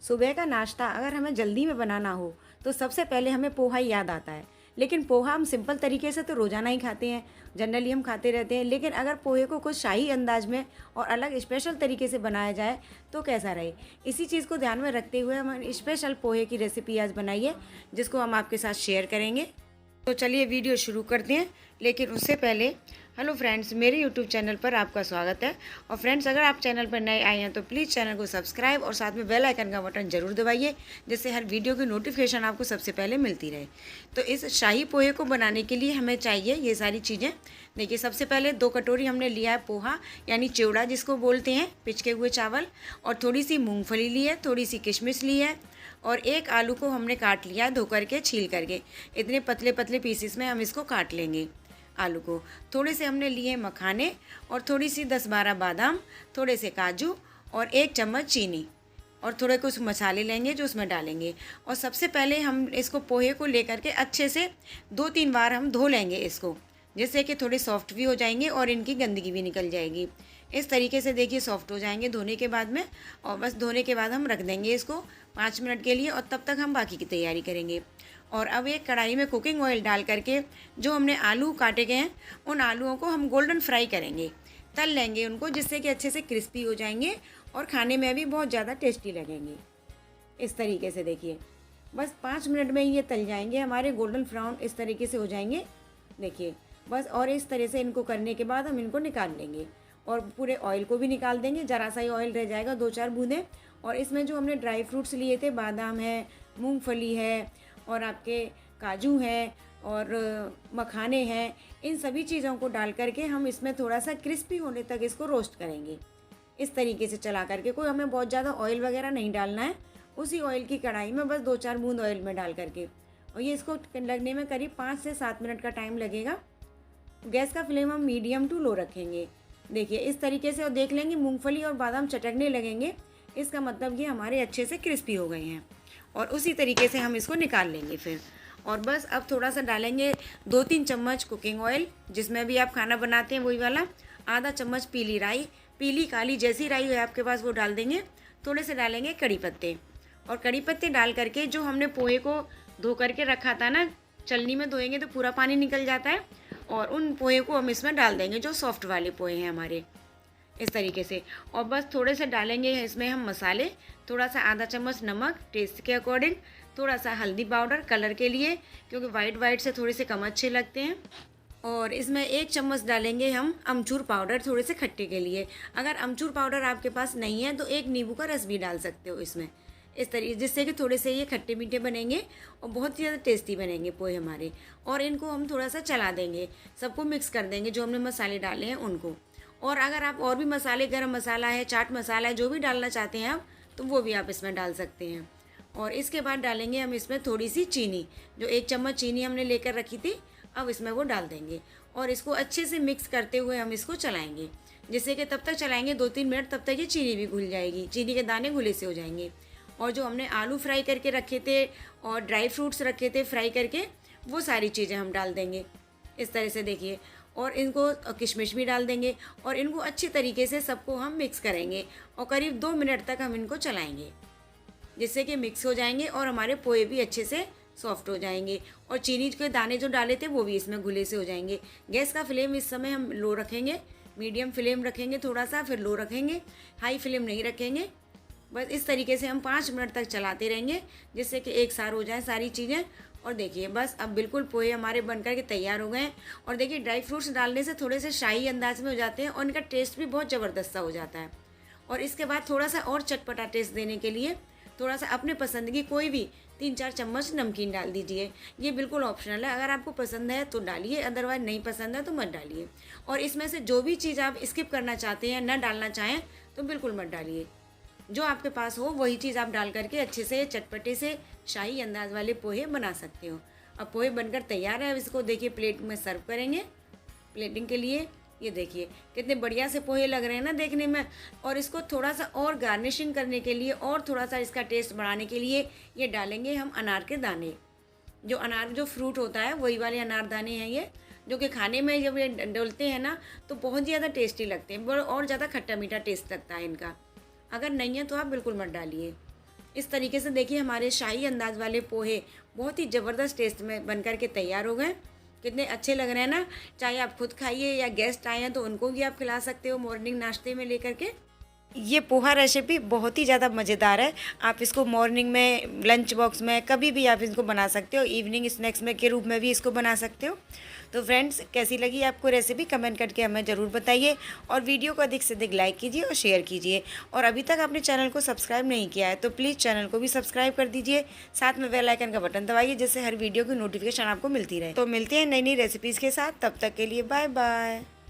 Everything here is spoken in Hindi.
सुबह का नाश्ता अगर हमें जल्दी में बनाना हो तो सबसे पहले हमें पोहा ही याद आता है। लेकिन पोहा हम सिंपल तरीके से तो रोज़ाना ही खाते हैं, जनरली हम खाते रहते हैं। लेकिन अगर पोहे को कुछ शाही अंदाज में और अलग स्पेशल तरीके से बनाया जाए तो कैसा रहे, इसी चीज़ को ध्यान में रखते हुए हम स्पेशल पोहे की रेसिपी आज बनाई है, जिसको हम आपके साथ शेयर करेंगे। तो चलिए वीडियो शुरू करते हैं। लेकिन उससे पहले हेलो फ्रेंड्स, मेरे यूट्यूब चैनल पर आपका स्वागत है। और फ्रेंड्स, अगर आप चैनल पर नए आए हैं तो प्लीज़ चैनल को सब्सक्राइब और साथ में बेल आइकन का बटन जरूर दबाइए, जिससे हर वीडियो की नोटिफिकेशन आपको सबसे पहले मिलती रहे। तो इस शाही पोहे को बनाने के लिए हमें चाहिए ये सारी चीज़ें। देखिए, सबसे पहले 2 कटोरी हमने लिया है पोहा, यानी चिवड़ा जिसको बोलते हैं, पिचके हुए चावल। और थोड़ी सी मूँगफली ली है, थोड़ी सी किशमिश ली है, और 1 आलू को हमने काट लिया धो करके, छील करके। इतने पतले पतले पीसेस में हम इसको काट लेंगे आलू को। थोड़े से हमने लिए मखाने और थोड़ी सी 10-12 बादाम, थोड़े से काजू और 1 चम्मच चीनी, और थोड़े कुछ मसाले लेंगे जो उसमें डालेंगे। और सबसे पहले हम इसको पोहे को लेकर के अच्छे से 2-3 बार हम धो लेंगे इसको, जिससे कि थोड़े सॉफ्ट भी हो जाएंगे और इनकी गंदगी भी निकल जाएगी। इस तरीके से देखिए सॉफ्ट हो जाएंगे धोने के बाद में। और बस धोने के बाद हम रख देंगे इसको 5 मिनट के लिए, और तब तक हम बाकी की तैयारी करेंगे। और अब एक कढ़ाई में कुकिंग ऑयल डाल करके जो हमने आलू काटे गए हैं, उन आलूओं को हम गोल्डन फ्राई करेंगे, तल लेंगे उनको, जिससे कि अच्छे से क्रिस्पी हो जाएंगे और खाने में भी बहुत ज़्यादा टेस्टी लगेंगे। इस तरीके से देखिए, बस 5 मिनट में ही ये तल जाएंगे हमारे, गोल्डन ब्राउन इस तरीके से हो जाएंगे। देखिए बस, और इस तरह से इनको करने के बाद हम इनको निकाल लेंगे और पूरे ऑयल को भी निकाल देंगे। ज़रा सा ही ऑयल रह जाएगा, 2-4 बूंदें। और इसमें जो हमने ड्राई फ्रूट्स लिए थे, बादाम है, मूंगफली है, और आपके काजू हैं, और मखाने हैं, इन सभी चीज़ों को डाल करके हम इसमें थोड़ा सा क्रिस्पी होने तक इसको रोस्ट करेंगे। इस तरीके से चला करके, कोई हमें बहुत ज़्यादा ऑयल वगैरह नहीं डालना है, उसी ऑयल की कढ़ाई में बस 2-4 बूंद ऑयल में डाल करके। और ये इसको लगने में करीब 5 से 7 मिनट का टाइम लगेगा। गैस का फ्लेम हम मीडियम टू लो रखेंगे। देखिए इस तरीके से, और देख लेंगे मूंगफली और बादाम चटकने लगेंगे, इसका मतलब ये हमारे अच्छे से क्रिस्पी हो गए हैं। और उसी तरीके से हम इसको निकाल लेंगे फिर। और बस अब थोड़ा सा डालेंगे 2-3 चम्मच कुकिंग ऑयल, जिसमें भी आप खाना बनाते हैं वही वाला। आधा चम्मच पीली राई, पीली काली जैसी राई है आपके पास वो डाल देंगे। थोड़े से डालेंगे कड़ी पत्ते, और कड़ी पत्ते डाल करके जो हमने पोहे को धो करके रखा था ना, चलनी में धोएंगे तो पूरा पानी निकल जाता है, और उन पोहे को हम इसमें डाल देंगे जो सॉफ्ट वाले पोहे हैं हमारे, इस तरीके से। और बस थोड़े से डालेंगे इसमें हम मसाले, थोड़ा सा आधा चम्मच नमक टेस्ट के अकॉर्डिंग, थोड़ा सा हल्दी पाउडर कलर के लिए, क्योंकि वाइट से थोड़े से कम अच्छे लगते हैं। और इसमें 1 चम्मच डालेंगे हम अमचूर पाउडर, थोड़े से खट्टे के लिए। अगर अमचूर पाउडर आपके पास नहीं है तो 1 नींबू का रस भी डाल सकते हो इसमें, इस तरीके, जिससे कि थोड़े से ये खट्टे मीठे बनेंगे और बहुत ही ज़्यादा टेस्टी बनेंगे पोहे हमारे। और इनको हम थोड़ा सा चला देंगे, सबको मिक्स कर देंगे जो हमने मसाले डाले हैं उनको। और अगर आप और भी मसाले, गरम मसाला है, चाट मसाला है, जो भी डालना चाहते हैं आप, तो वो भी आप इसमें डाल सकते हैं। और इसके बाद डालेंगे हम इसमें थोड़ी सी चीनी, जो 1 चम्मच चीनी हमने लेकर रखी थी, अब इसमें वो डाल देंगे। और इसको अच्छे से मिक्स करते हुए हम इसको चलाएंगे, जिससे कि तब तक चलाएंगे 2-3 मिनट, तब तक ये चीनी भी घुल जाएगी, चीनी के दाने घुले से हो जाएंगे। और जो हमने आलू फ्राई करके रखे थे और ड्राई फ्रूट्स रखे थे फ्राई करके, वो सारी चीज़ें हम डाल देंगे इस तरह से देखिए। और इनको किशमिश भी डाल देंगे, और इनको अच्छी तरीके से सबको हम मिक्स करेंगे, और करीब 2 मिनट तक हम इनको चलाएंगे, जिससे कि मिक्स हो जाएंगे और हमारे पोहे भी अच्छे से सॉफ्ट हो जाएंगे। और चीनी के दाने जो डाले थे वो भी इसमें घुले से हो जाएंगे। गैस का फ्लेम इस समय हम लो रखेंगे, मीडियम फ्लेम रखेंगे थोड़ा सा, फिर लो रखेंगे, हाई फ्लेम नहीं रखेंगे। बस इस तरीके से हम 5 मिनट तक चलाते रहेंगे, जिससे कि एक सार हो जाए सारी चीज़ें। और देखिए बस अब बिल्कुल पोहे हमारे बनकर के तैयार हो गए हैं। और देखिए ड्राई फ्रूट्स डालने से थोड़े से शाही अंदाज में हो जाते हैं, और इनका टेस्ट भी बहुत ज़बरदस्त सा हो जाता है। और इसके बाद थोड़ा सा और चटपटा टेस्ट देने के लिए थोड़ा सा अपने पसंद की कोई भी 3-4 चम्मच नमकीन डाल दीजिए। ये बिल्कुल ऑप्शनल है, अगर आपको पसंद है तो डालिए, अदरवाइज नहीं पसंद है तो मत डालिए। और इसमें से जो भी चीज़ आप स्किप करना चाहते हैं, न डालना चाहें, तो बिल्कुल मत डालिए। जो आपके पास हो वही चीज़ आप डाल करके अच्छे से चटपटे से शाही अंदाज वाले पोहे बना सकते हो। अब पोहे बनकर तैयार है, अब इसको देखिए प्लेट में सर्व करेंगे प्लेटिंग के लिए। ये देखिए कितने बढ़िया से पोहे लग रहे हैं ना देखने में। और इसको थोड़ा सा और गार्निशिंग करने के लिए, और थोड़ा सा इसका टेस्ट बढ़ाने के लिए, ये डालेंगे हम अनार के दाने। जो अनार जो फ्रूट होता है वही वाले अनार दाने हैं ये, जो कि खाने में जब ये डलते हैं ना तो बहुत ज़्यादा टेस्टी लगते हैं, और ज़्यादा खट्टा मीठा टेस्ट लगता है इनका। अगर नहीं है तो आप बिल्कुल मत डालिए। इस तरीके से देखिए हमारे शाही अंदाज वाले पोहे बहुत ही ज़बरदस्त टेस्ट में बन कर के तैयार हो गए। कितने अच्छे लग रहे हैं ना। चाहे आप खुद खाइए या गेस्ट आए हैं तो उनको भी आप खिला सकते हो मॉर्निंग नाश्ते में लेकर के। ये पोहा रेसिपी बहुत ही ज़्यादा मज़ेदार है। आप इसको मॉर्निंग में, लंच बॉक्स में, कभी भी आप इसको बना सकते हो। इवनिंग स्नैक्स में के रूप में भी इसको बना सकते हो। तो फ्रेंड्स, कैसी लगी आपको रेसिपी कमेंट करके हमें ज़रूर बताइए और वीडियो को अधिक से अधिक लाइक कीजिए और शेयर कीजिए। और अभी तक आपने चैनल को सब्सक्राइब नहीं किया है तो प्लीज़ चैनल को भी सब्सक्राइब कर दीजिए। साथ में बेल आइकन का बटन दबाइए जिससे हर वीडियो की नोटिफिकेशन आपको मिलती रहे। तो मिलते हैं नई नई रेसिपीज़ के साथ। तब तक के लिए बाय बाय।